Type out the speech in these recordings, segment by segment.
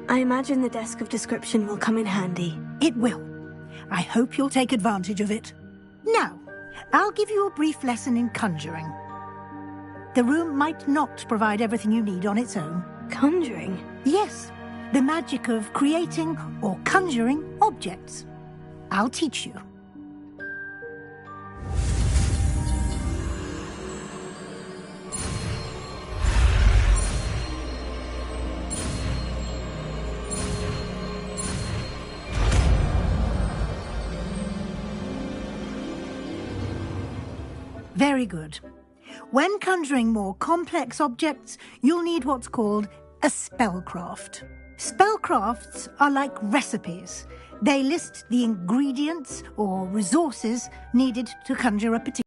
I imagine the desk of description will come in handy. It will. I hope you'll take advantage of it. Now, I'll give you a brief lesson in conjuring. The room might not provide everything you need on its own. Conjuring? Yes, the magic of creating or conjuring objects. I'll teach you. Very good. When conjuring more complex objects, you'll need what's called a spellcraft. Spellcrafts are like recipes. They list the ingredients or resources needed to conjure a particular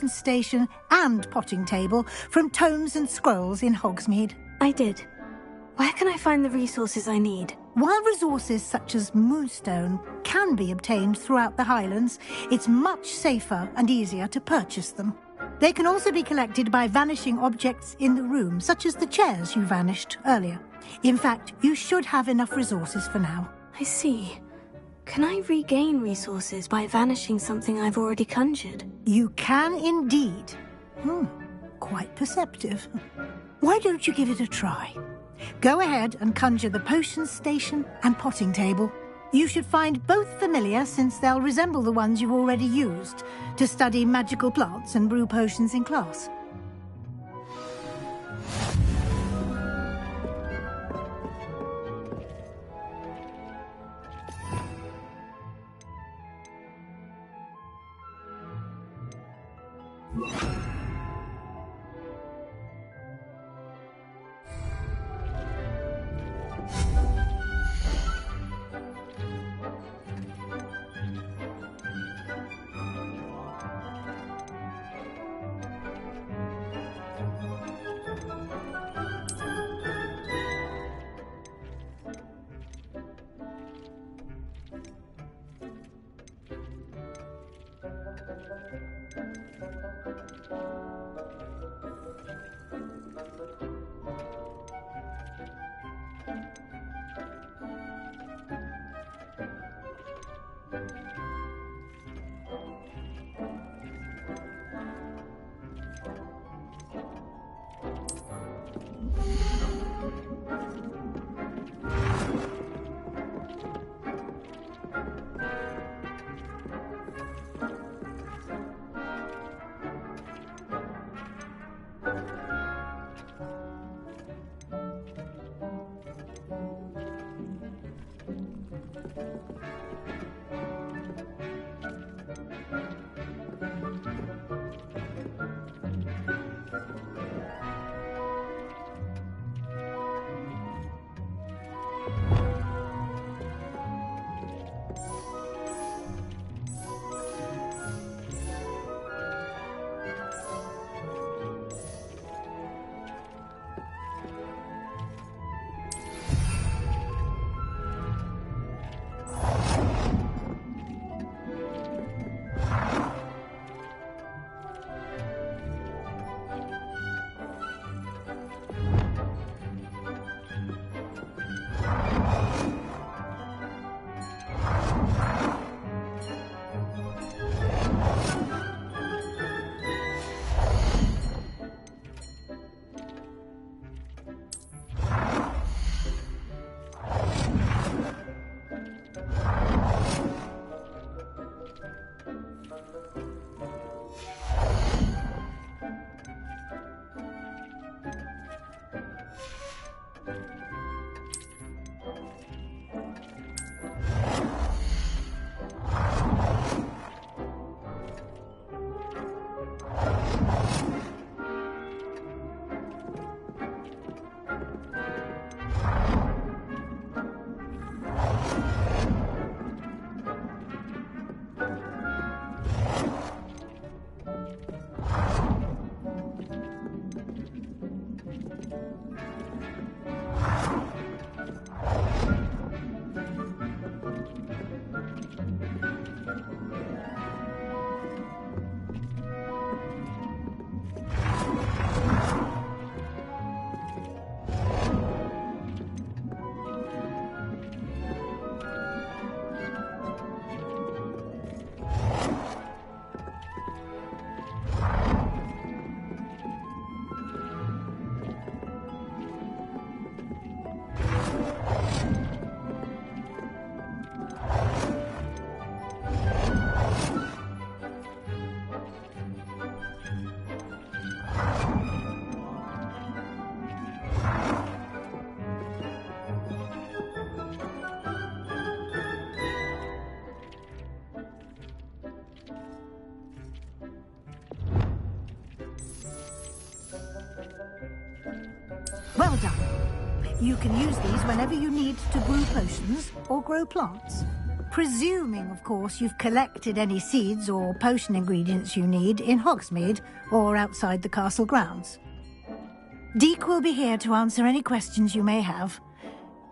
station and potting table from tomes and scrolls in Hogsmeade. I did. Where can I find the resources I need? While resources such as moonstone can be obtained throughout the Highlands, it's much safer and easier to purchase them. They can also be collected by vanishing objects in the room, such as the chairs you vanished earlier. In fact, you should have enough resources for now. I see. Can I regain resources by vanishing something I've already conjured? You can indeed. Quite perceptive. Why don't you give it a try? Go ahead and conjure the potions station and potting table. You should find both familiar, since they'll resemble the ones you've already used to study magical plants and brew potions in class. Well done. You can use these whenever you need to brew potions or grow plants. Presuming, of course, you've collected any seeds or potion ingredients you need in Hogsmeade or outside the castle grounds. Deek will be here to answer any questions you may have.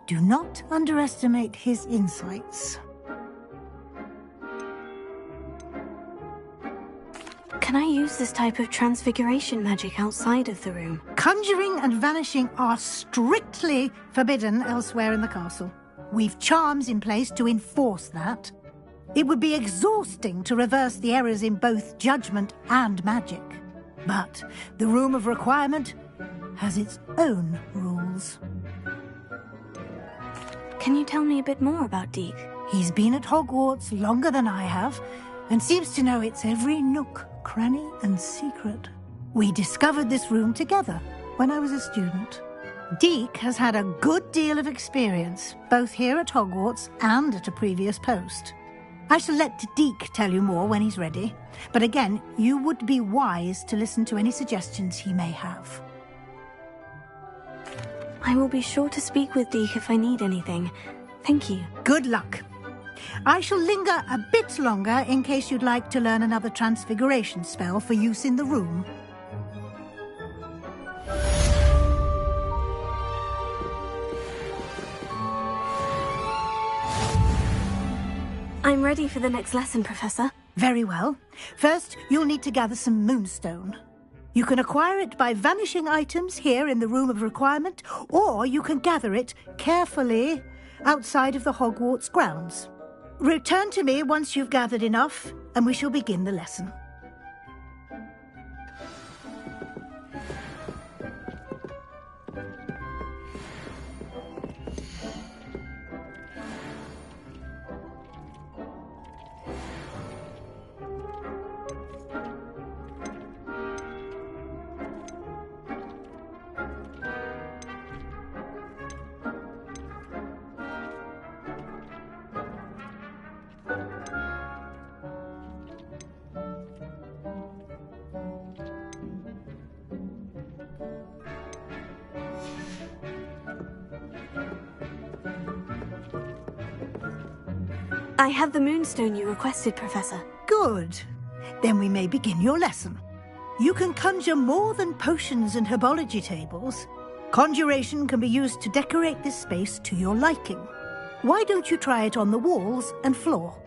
Do not underestimate his insights. Can I use this type of transfiguration magic outside of the room? Conjuring and vanishing are strictly forbidden elsewhere in the castle. We've charms in place to enforce that. It would be exhausting to reverse the errors in both judgment and magic. But the Room of Requirement has its own rules. Can you tell me a bit more about Deek? He's been at Hogwarts longer than I have, and seems to know its every nook, cranny and secret. We discovered this room together when I was a student. Deek has had a good deal of experience, both here at Hogwarts and at a previous post. I shall let Deek tell you more when he's ready, but again, you would be wise to listen to any suggestions he may have. I will be sure to speak with Deek if I need anything. Thank you. Good luck. I shall linger a bit longer in case you'd like to learn another transfiguration spell for use in the room. I'm ready for the next lesson, Professor. Very well. First, you'll need to gather some moonstone. You can acquire it by vanishing items here in the Room of Requirement, or you can gather it carefully outside of the Hogwarts grounds. Return to me once you've gathered enough, and we shall begin the lesson. I have the moonstone you requested, Professor. Good. Then we may begin your lesson. You can conjure more than potions and herbology tables. Conjuration can be used to decorate this space to your liking. Why don't you try it on the walls and floor?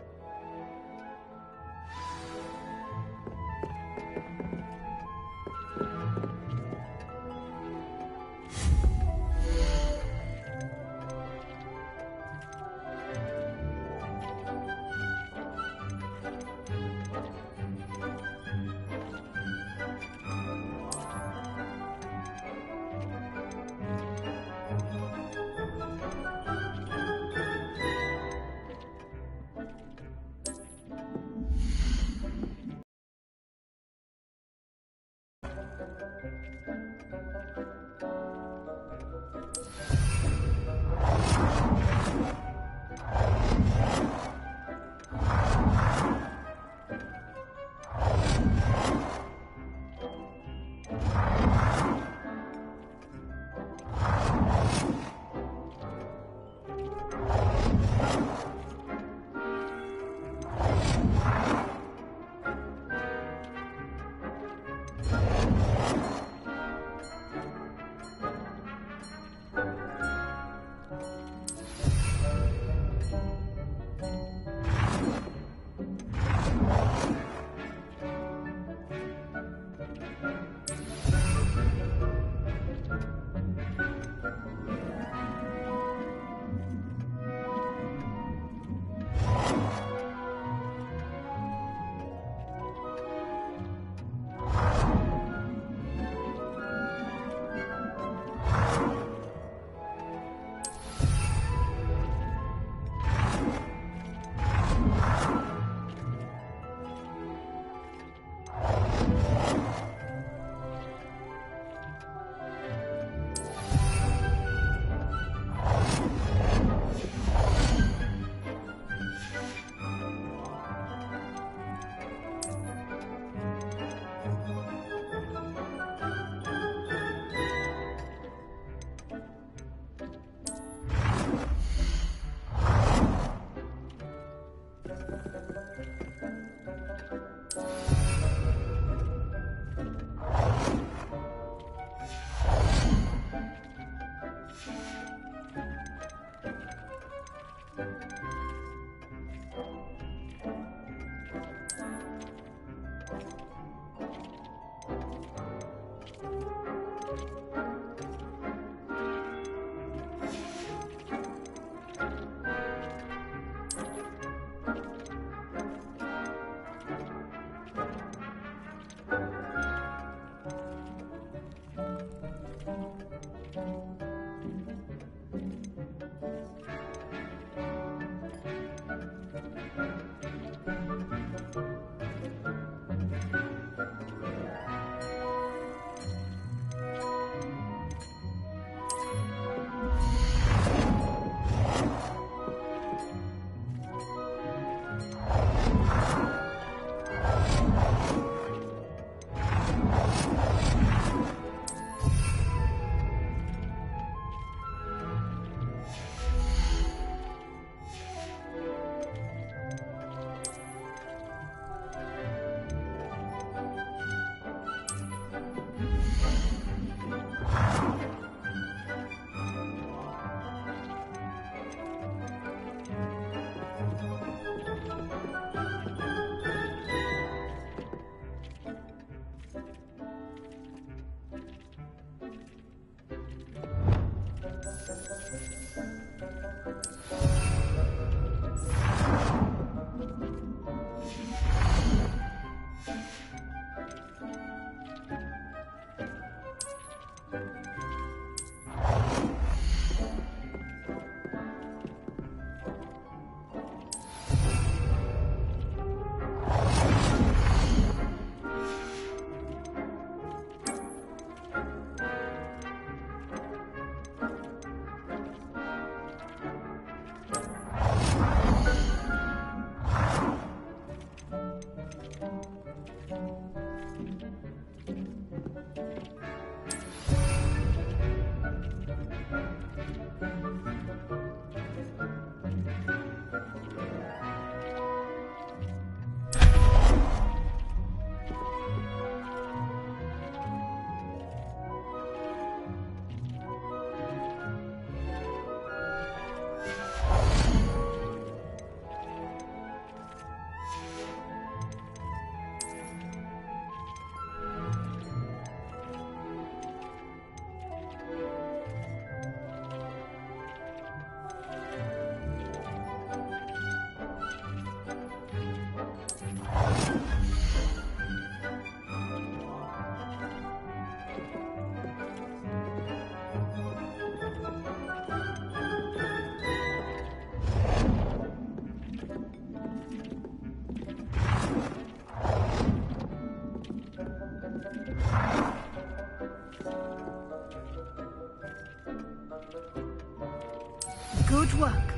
Good work.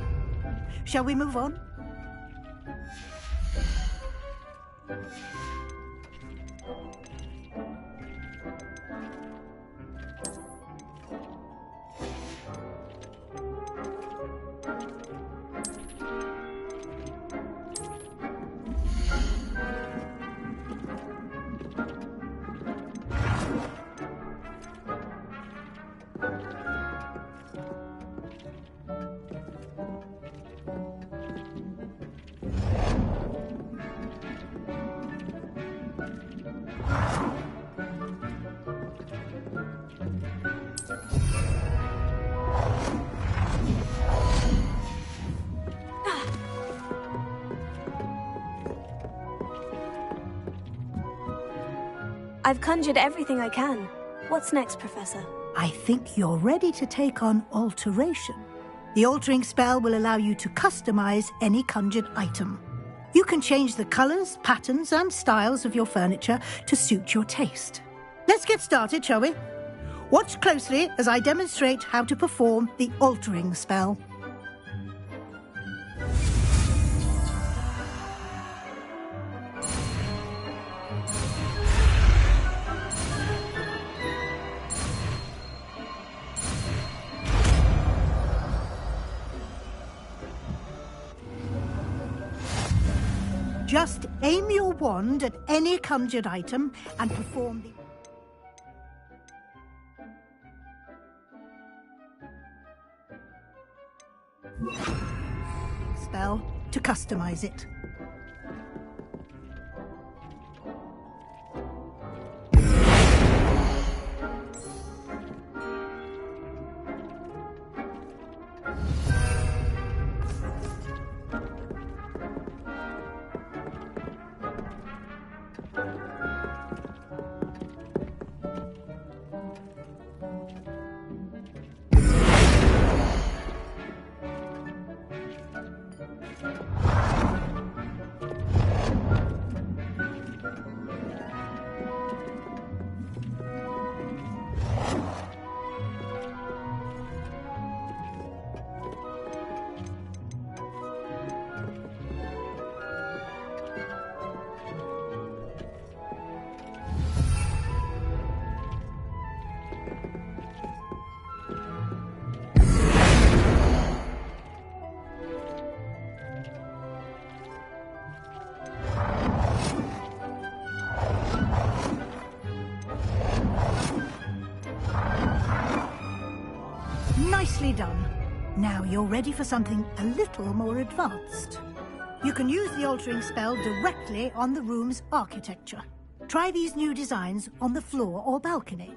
Shall we move on? I've conjured everything I can. What's next, Professor? I think you're ready to take on alteration. The altering spell will allow you to customize any conjured item. You can change the colors, patterns, and styles of your furniture to suit your taste. Let's get started, shall we? Watch closely as I demonstrate how to perform the altering spell. Just aim your wand at any conjured item and perform the spell to customize it. Nicely done. Now you're ready for something a little more advanced. You can use the altering spell directly on the room's architecture. Try these new designs on the floor or balcony.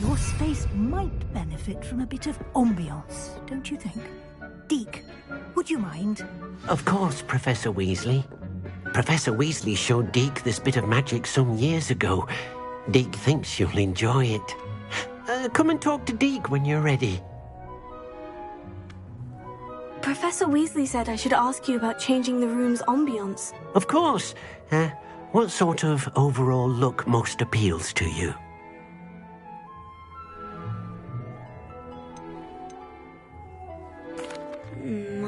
Your space might benefit from a bit of ambiance, don't you think? Deek, would you mind? Of course, Professor Weasley. Professor Weasley showed Deek this bit of magic some years ago. Deek thinks you'll enjoy it. Come and talk to Deek when you're ready. Professor Weasley said I should ask you about changing the room's ambiance. Of course. What sort of overall look most appeals to you?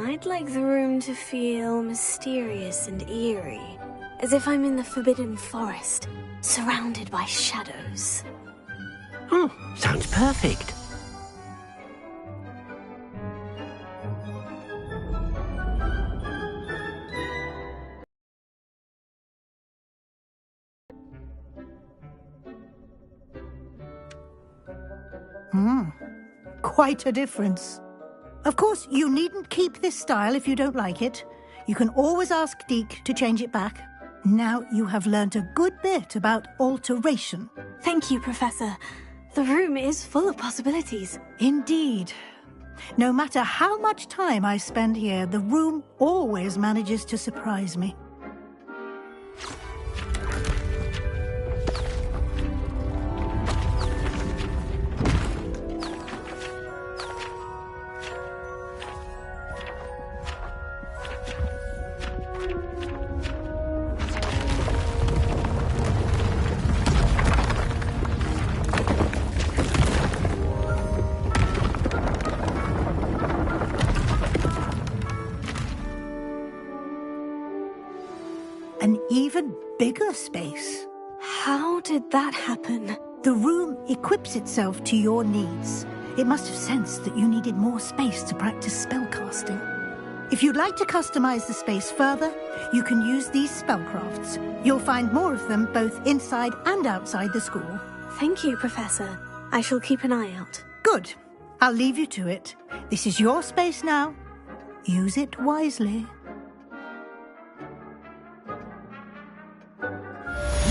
I'd like the room to feel mysterious and eerie, as if I'm in the Forbidden Forest, surrounded by shadows. Oh, sounds perfect. Quite a difference. Of course, you needn't keep this style if you don't like it. You can always ask Deek to change it back. Now you have learnt a good bit about alteration. Thank you, Professor. The room is full of possibilities. Indeed. No matter how much time I spend here, the room always manages to surprise me. An even bigger space. How did that happen? The room equips itself to your needs. It must have sensed that you needed more space to practice spellcasting. If you'd like to customize the space further, you can use these spellcrafts. You'll find more of them both inside and outside the school. Thank you, Professor. I shall keep an eye out. Good. I'll leave you to it. This is your space now. Use it wisely.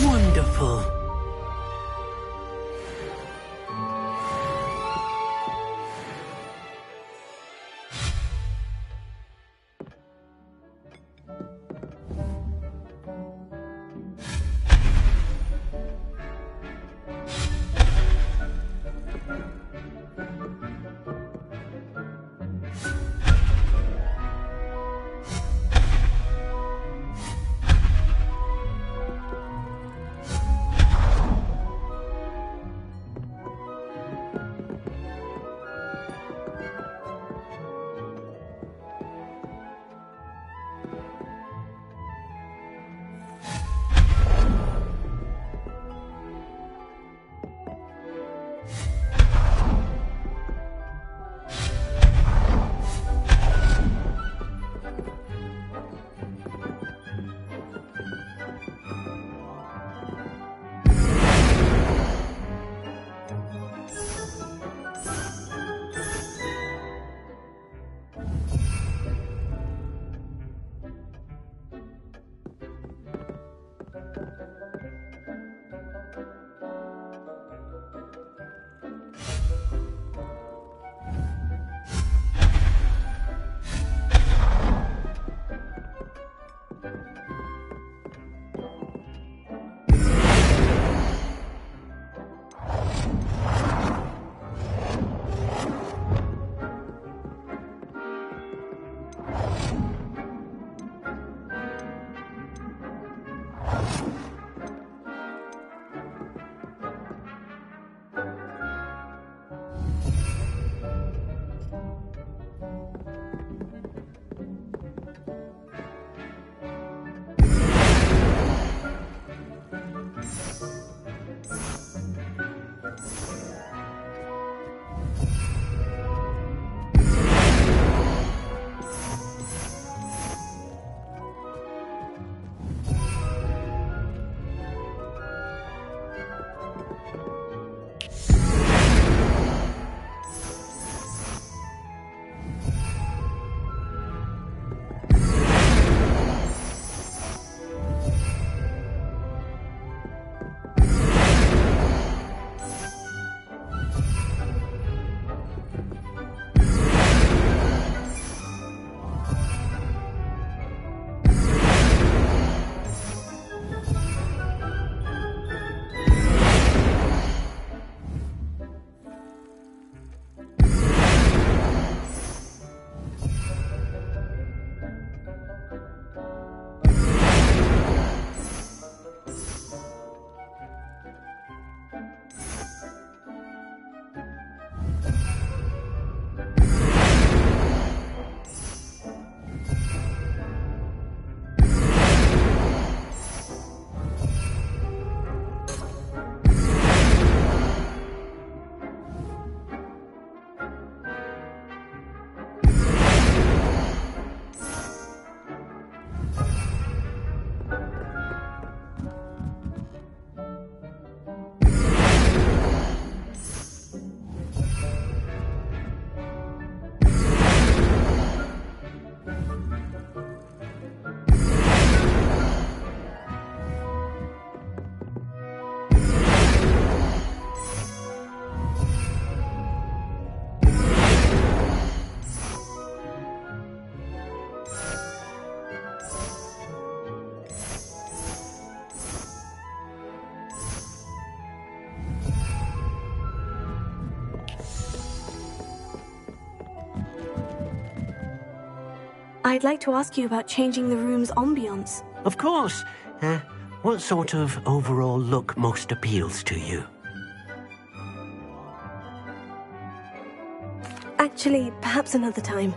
Wonderful. I'd like to ask you about changing the room's ambience. Of course. What sort of overall look most appeals to you? Actually, perhaps another time.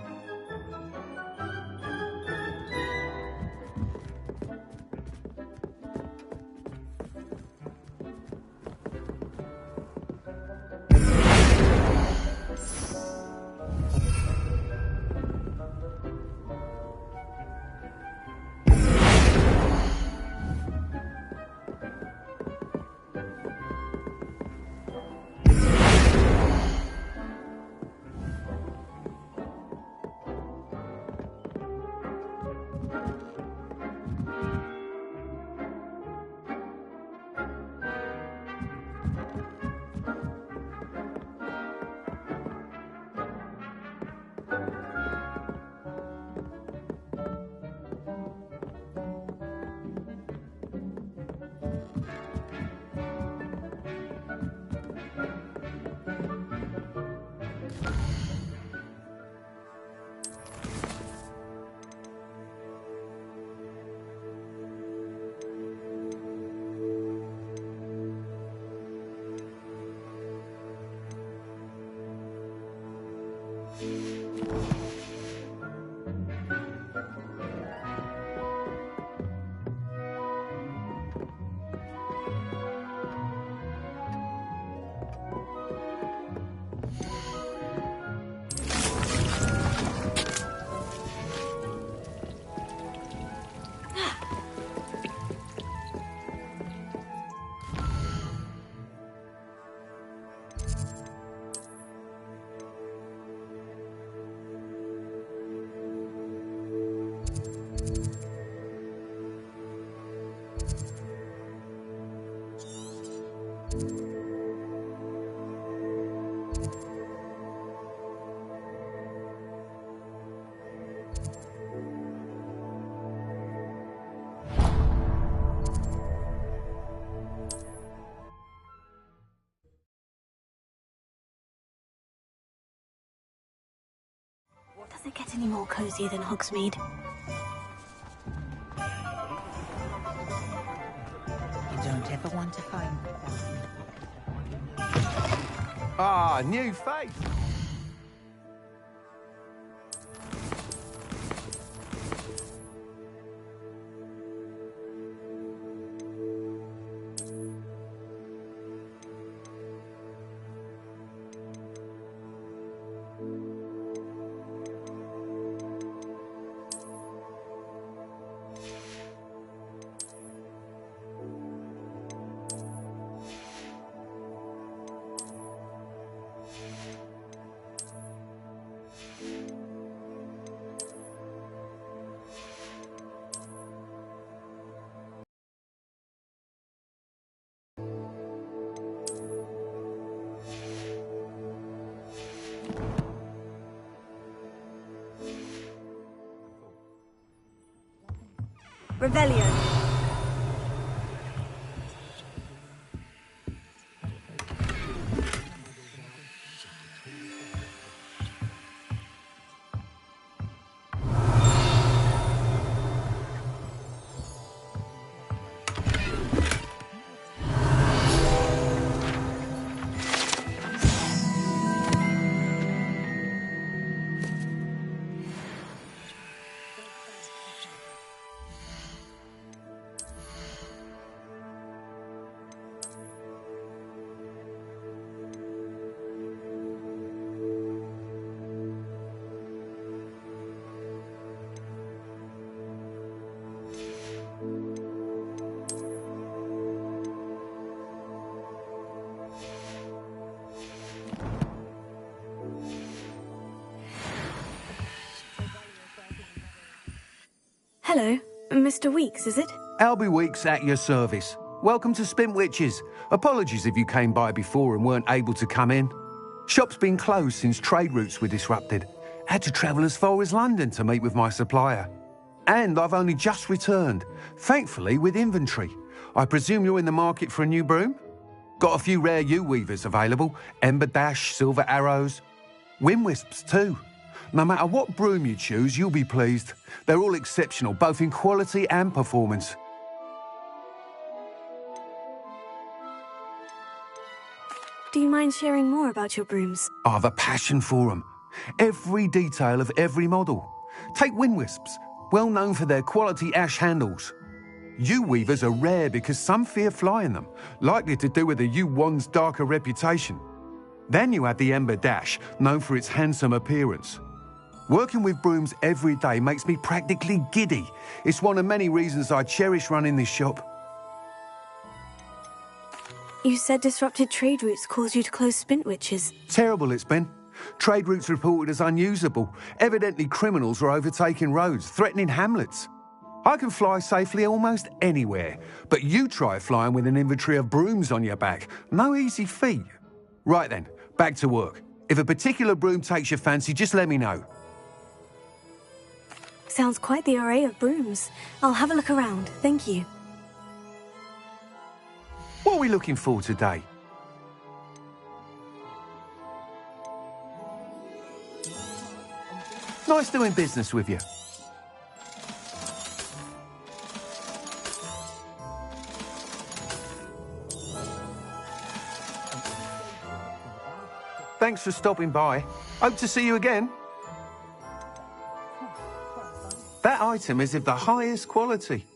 Does it get any more cozy than Hogsmeade? You don't ever want to find that. Ah, new face. Revelio. Hello, Mr. Weeks, is it? Albie Weeks at your service. Welcome to Spintwitches. Apologies if you came by before and weren't able to come in. Shop's been closed since trade routes were disrupted. Had to travel as far as London to meet with my supplier. And I've only just returned, thankfully with inventory. I presume you're in the market for a new broom? Got a few rare yew weavers available, Ember Dash, Silver Arrows, Wind Wisps too. No matter what broom you choose, you'll be pleased. They're all exceptional, both in quality and performance. Do you mind sharing more about your brooms? I have a passion for them. Every detail of every model. Take Windwisps, well known for their quality ash handles. U-weavers are rare because some fear flying them, likely to do with the U-Wand's darker reputation. Then you have the Ember Dash, known for its handsome appearance. Working with brooms every day makes me practically giddy. It's one of many reasons I cherish running this shop. You said disrupted trade routes caused you to close Spintwitches. Terrible it's been. Trade routes reported as unusable. Evidently criminals are overtaking roads, threatening hamlets. I can fly safely almost anywhere, but you try flying with an inventory of brooms on your back. No easy feat. Right then, back to work. If a particular broom takes your fancy, just let me know. Sounds quite the array of brooms. I'll have a look around, thank you. What are we looking for today? Nice doing business with you. Thanks for stopping by. Hope to see you again. That item is of the highest quality.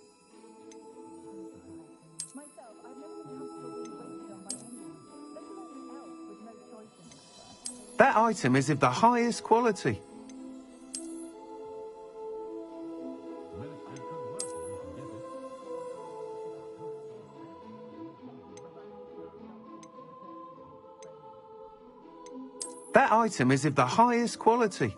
That item is of the highest quality. That item is of the highest quality.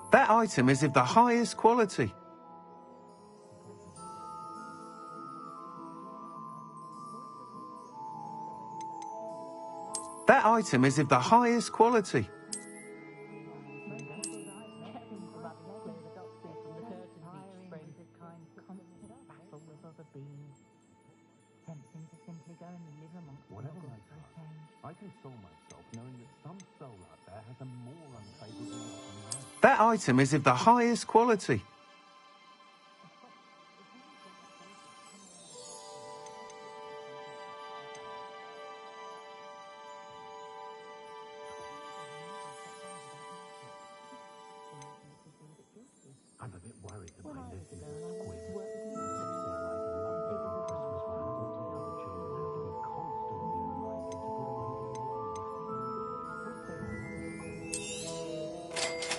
That item is of the highest quality. That item is of the highest quality. That item is of the highest quality. I'm a bit worried that my nephew is squid.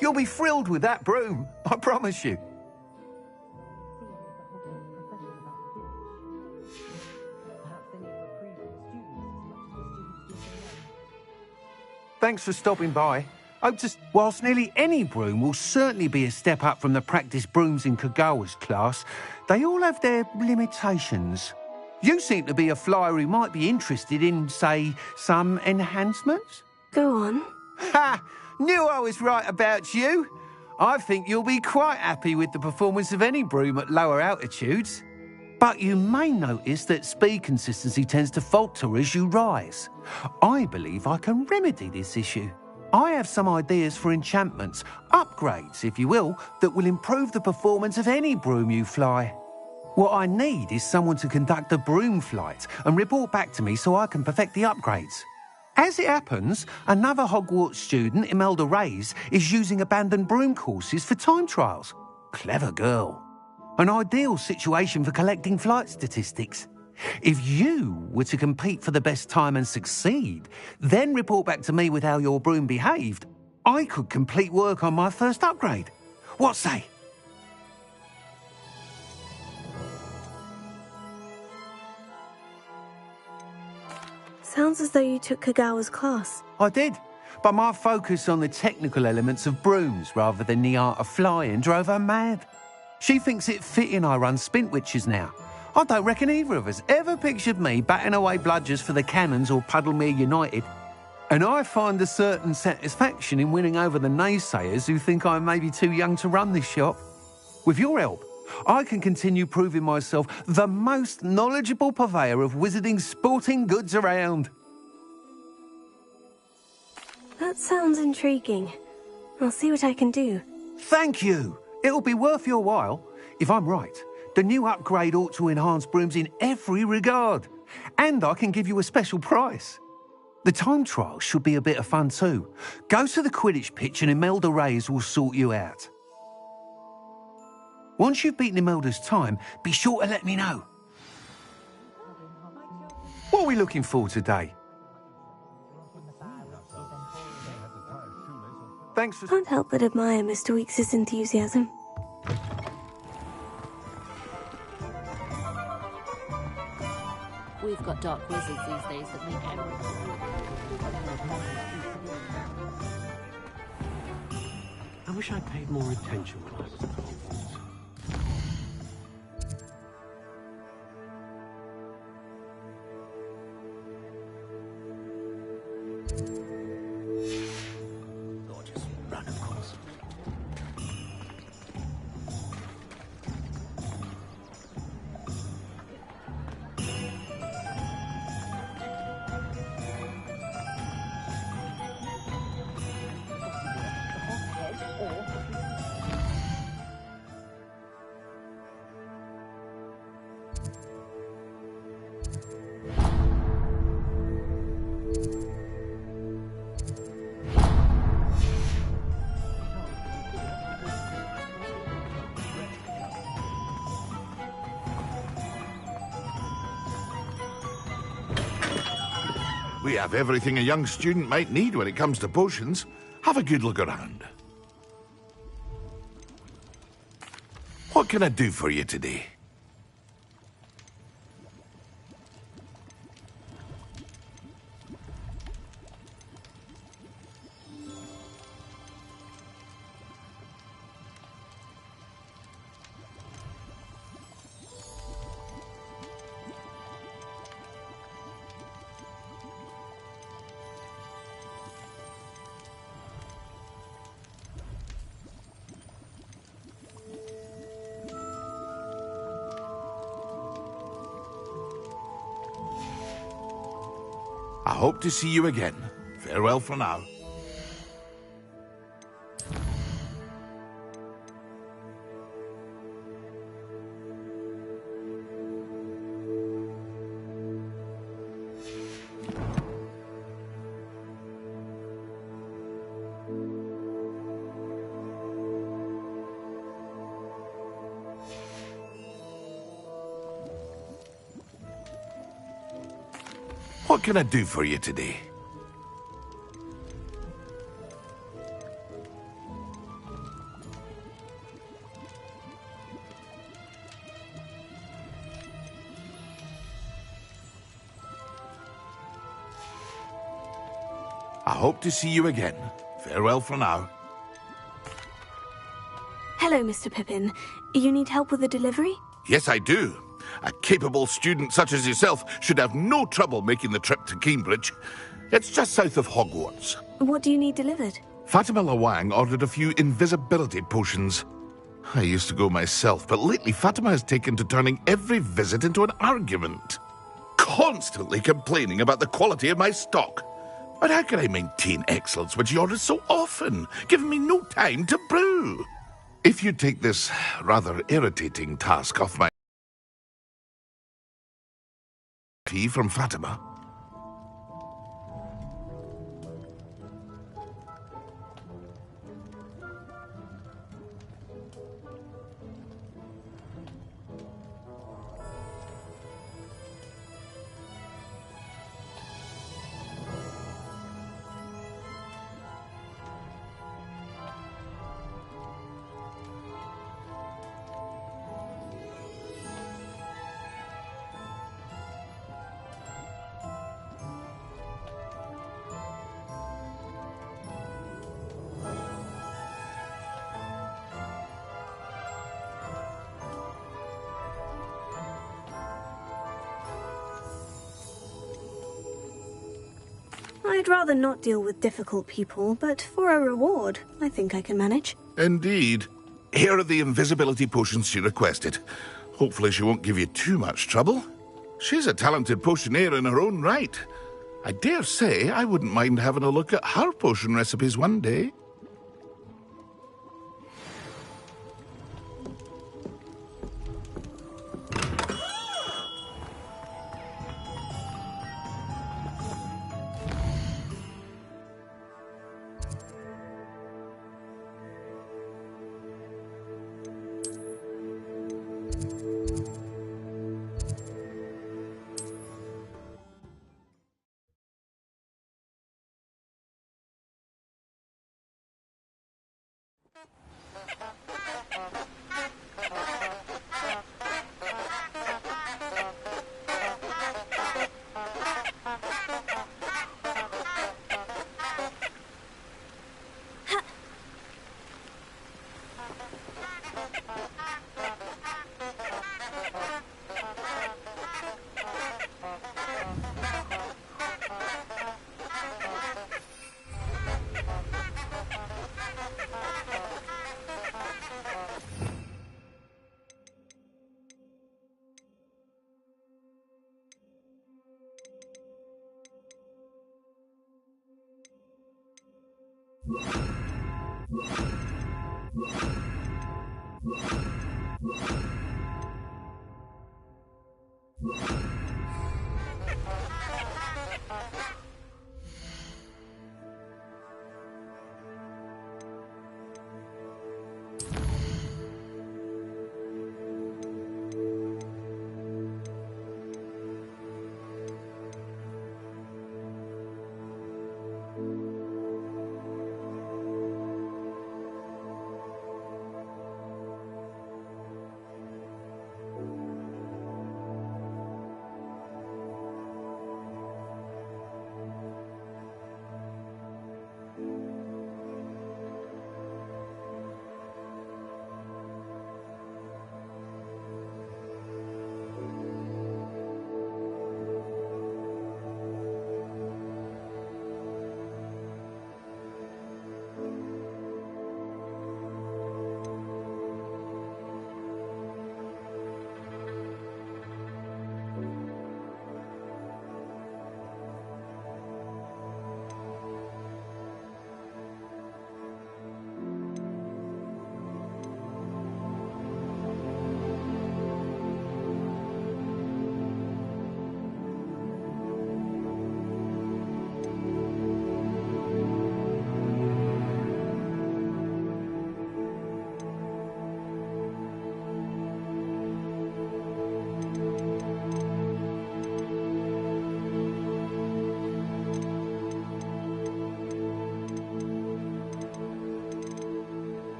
You'll be thrilled with that broom, I promise you. Thanks for stopping by. Whilst nearly any broom will certainly be a step up from the practice brooms in Kagawa's class, they all have their limitations. You seem to be a flyer who might be interested in, say, some enhancements? Go on. Ha! Knew I was right about you. I think you'll be quite happy with the performance of any broom at lower altitudes. But you may notice that speed consistency tends to falter as you rise. I believe I can remedy this issue. I have some ideas for enchantments, upgrades, if you will, that will improve the performance of any broom you fly. What I need is someone to conduct a broom flight and report back to me so I can perfect the upgrades. As it happens, another Hogwarts student, Imelda Reyes, is using abandoned broom courses for time trials. Clever girl. An ideal situation for collecting flight statistics. If you were to compete for the best time and succeed, then report back to me with how your broom behaved, I could complete work on my first upgrade. What say? Sounds as though you took Kagawa's class. I did, but my focus on the technical elements of brooms rather than the art of flying drove her mad. She thinks it fitting I run Spintwitches now. I don't reckon either of us ever pictured me batting away bludgers for the Cannons or Puddlemere United. And I find a certain satisfaction in winning over the naysayers who think I'm maybe too young to run this shop. With your help, I can continue proving myself the most knowledgeable purveyor of wizarding sporting goods around. That sounds intriguing. I'll see what I can do. Thank you. It'll be worth your while. If I'm right, the new upgrade ought to enhance brooms in every regard. And I can give you a special price. The time trial should be a bit of fun too. Go to the Quidditch pitch and Imelda Reyes will sort you out. Once you've beaten Imelda's time, be sure to let me know. What are we looking for today? Thanks for... Can't help but admire Mr. Weekes' enthusiasm. We've got dark wizards these days that make I wish I paid more attention when I was at Hogwarts. Gorgeous. Run, of course. We have everything a young student might need when it comes to potions. Have a good look around. What can I do for you today? I hope to see you again. Farewell for now. What can I do for you today? I hope to see you again. Farewell for now. Hello, Mr. Pippin. You need help with a delivery? Yes, I do. A capable student such as yourself should have no trouble making the trip to Cambridge. It's just south of Hogwarts. What do you need delivered? Fatima Lawang ordered a few invisibility potions. I used to go myself, but lately Fatima has taken to turning every visit into an argument. Constantly complaining about the quality of my stock. But how can I maintain excellence when she orders so often, giving me no time to brew? If you take this rather irritating task off my from Fatima. I'd rather not deal with difficult people, but for a reward, I think I can manage. Indeed. Here are the invisibility potions she requested. Hopefully she won't give you too much trouble. She's a talented potioneer in her own right. I dare say I wouldn't mind having a look at her potion recipes one day.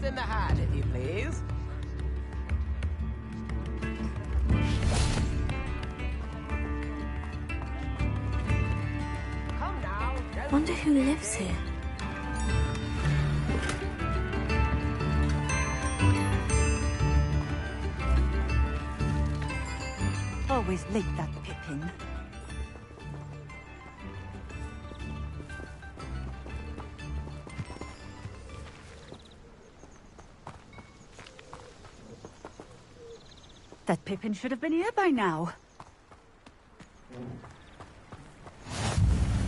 What's in the hat, if you please? Come now. Wonder who lives here. Always late, that Pippin. That Pippin should have been here by now.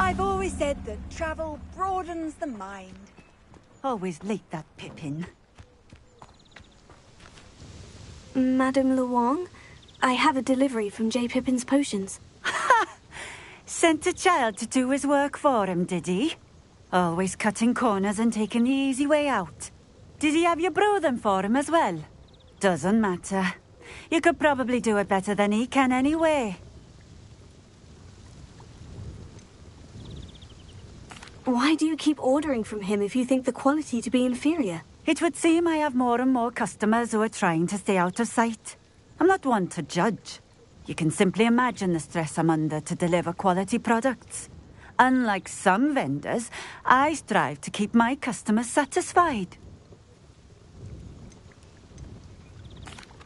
I've always said that travel broadens the mind. Always late, that Pippin. Madame Luong, I have a delivery from J. Pippin's Potions. Sent a child to do his work for him, did he? Always cutting corners and taking the easy way out. Did he have you brew them for him as well? Doesn't matter. You could probably do it better than he can anyway. Why do you keep ordering from him if you think the quality to be inferior? It would seem I have more and more customers who are trying to stay out of sight. I'm not one to judge. You can simply imagine the stress I'm under to deliver quality products. Unlike some vendors, I strive to keep my customers satisfied.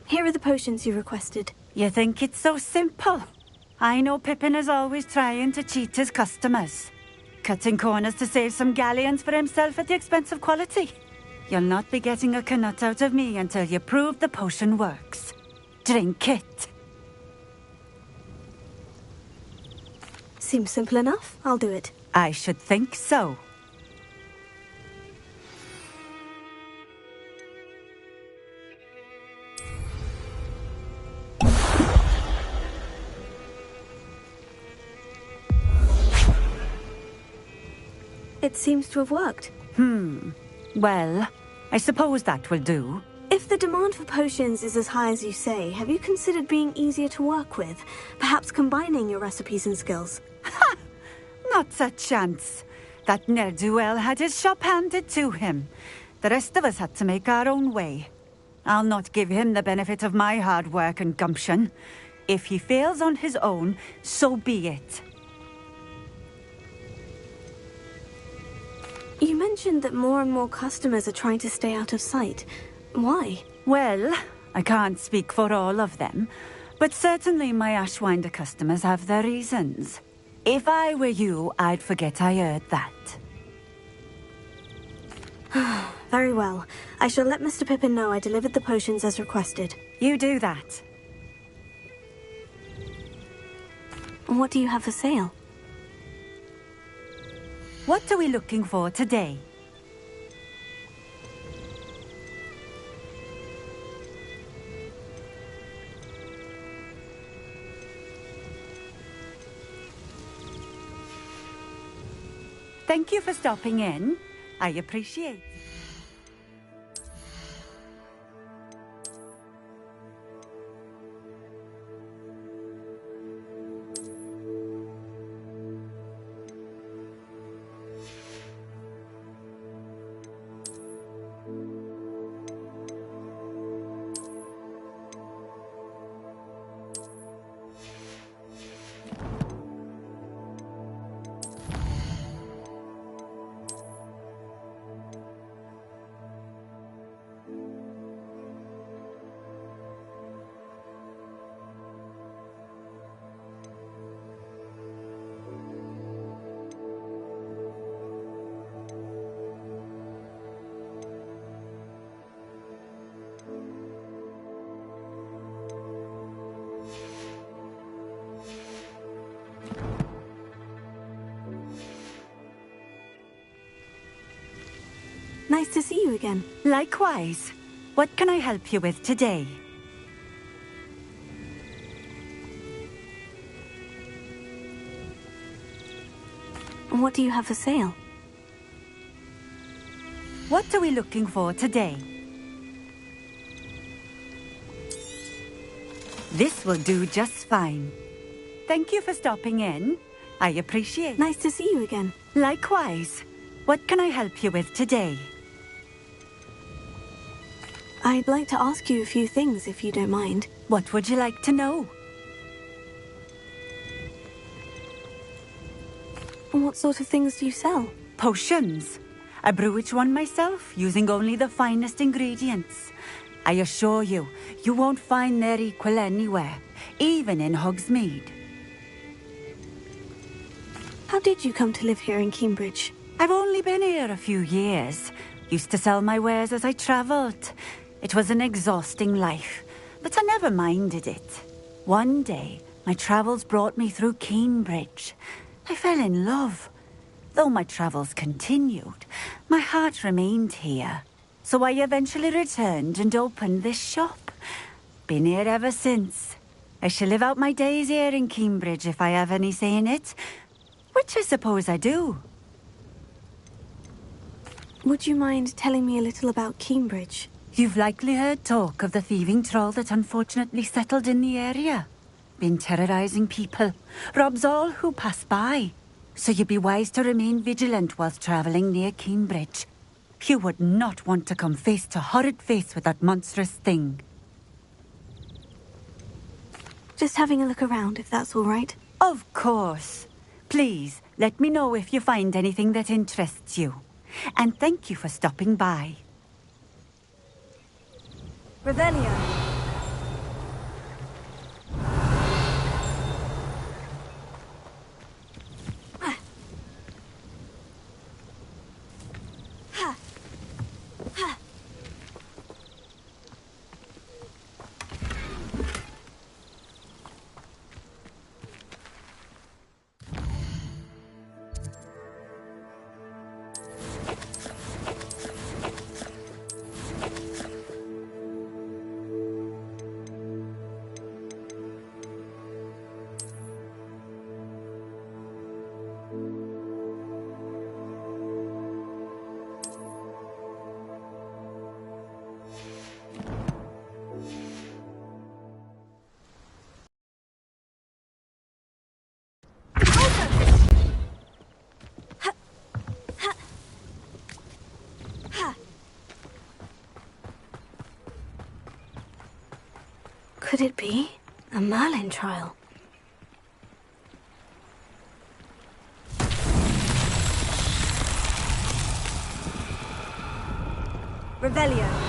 Here are the potions you requested. You think it's so simple? I know Pippin is always trying to cheat his customers. Cutting corners to save some galleons for himself at the expense of quality. You'll not be getting a canut out of me until you prove the potion works. Drink it. Seems simple enough. I'll do it. I should think so. It seems to have worked. Well, I suppose that will do. If the demand for potions is as high as you say, have you considered being easier to work with? Perhaps combining your recipes and skills? Not a chance. That ne'er-do-well had his shop handed to him. The rest of us had to make our own way. I'll not give him the benefit of my hard work and gumption. If he fails on his own, so be it. You mentioned that more and more customers are trying to stay out of sight. Why? Well, I can't speak for all of them, but certainly my Ashwinder customers have their reasons. If I were you, I'd forget I heard that. Very well. I shall let Mr. Pippin know I delivered the potions as requested. You do that. What do you have for sale? What are we looking for today? Thank you for stopping in. I appreciate it. Nice to see you again. Likewise. What can I help you with today? What do you have for sale? What are we looking for today? This will do just fine. Thank you for stopping in. I appreciate it. Nice to see you again. Likewise. What can I help you with today? I'd like to ask you a few things, if you don't mind. What would you like to know? What sort of things do you sell? Potions. I brew each one myself, using only the finest ingredients. I assure you, you won't find their equal anywhere, even in Hogsmeade. How did you come to live here in Cambridge? I've only been here a few years. Used to sell my wares as I travelled. It was an exhausting life, but I never minded it. One day, my travels brought me through Cambridge. I fell in love. Though my travels continued, my heart remained here. So I eventually returned and opened this shop. Been here ever since. I shall live out my days here in Cambridge if I have any say in it, which I suppose I do. Would you mind telling me a little about Cambridge? You've likely heard talk of the thieving troll that unfortunately settled in the area. Been terrorizing people, robs all who pass by. So you'd be wise to remain vigilant whilst traveling near Cambridge. You would not want to come face to horrid face with that monstrous thing. Just having a look around, if that's all right. Of course. Please, let me know if you find anything that interests you. And thank you for stopping by. Revelio. Could it be a Merlin trial? Revelio.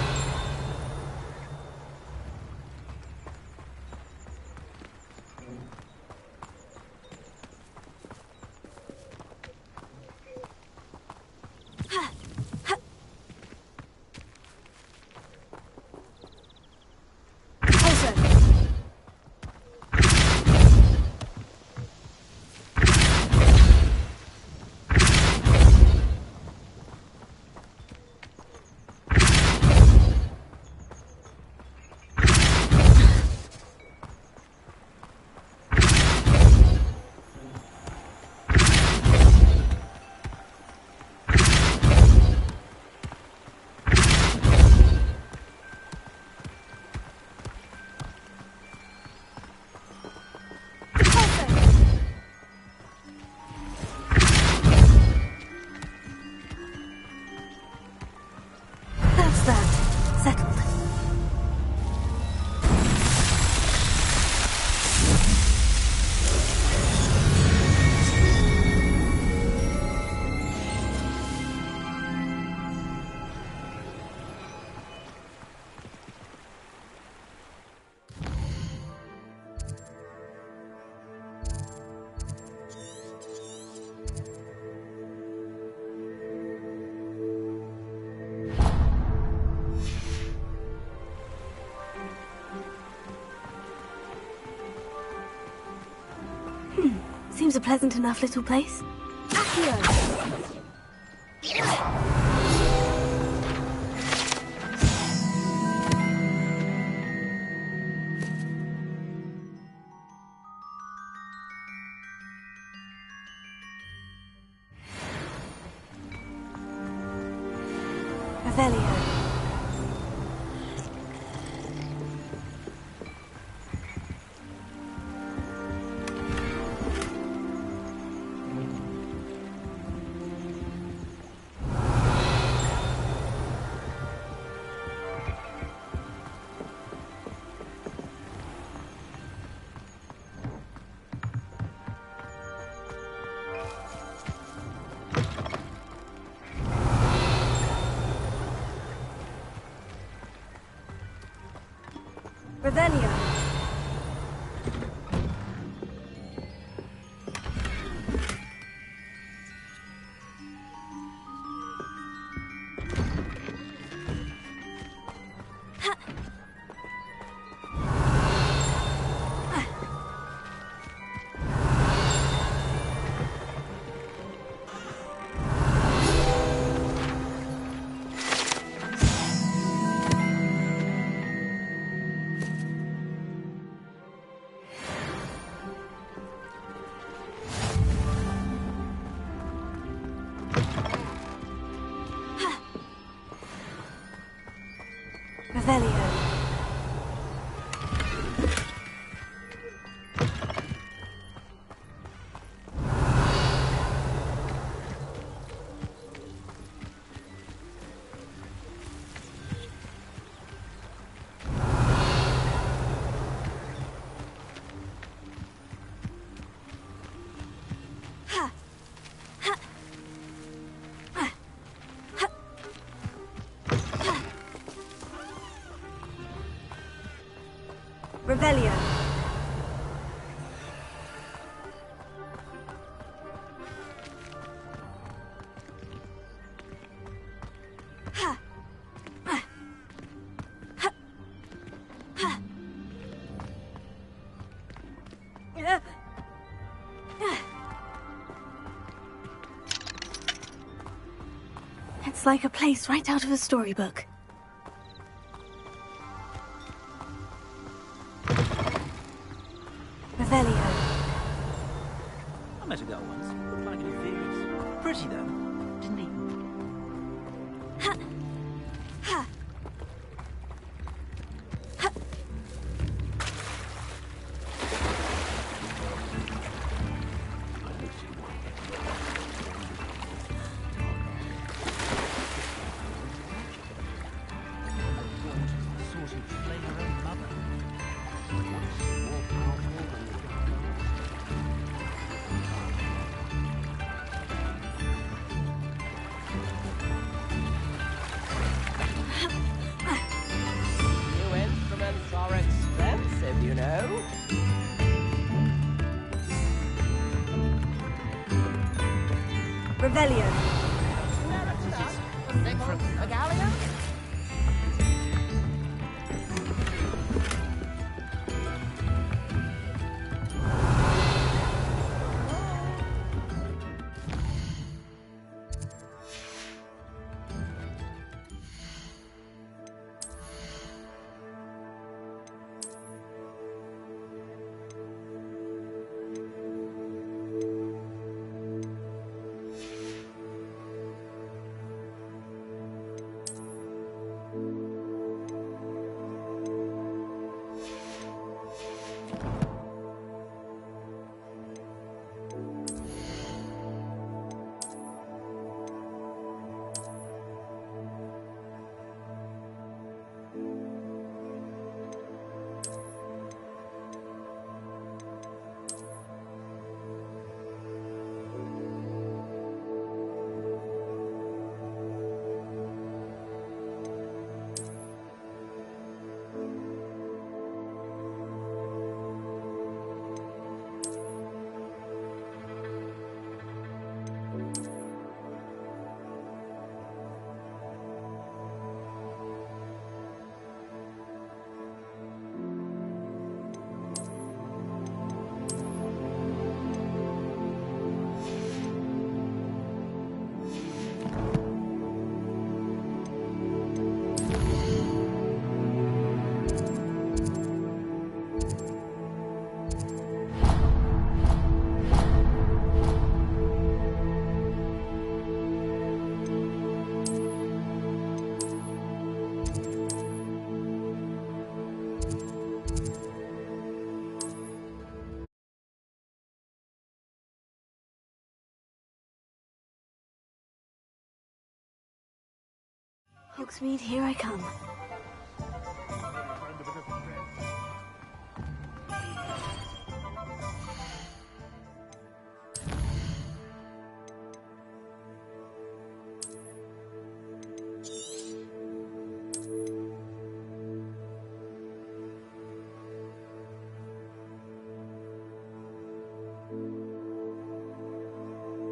Seems a pleasant enough little place. Accio! Revelio. Revelio. Revelio. Revelio. It's like a place right out of a storybook. Revelio. I met a girl once. Looked like an inferior. Pretty though. Didn't he? Revelio. A galleon? Hogsmeade, here I come.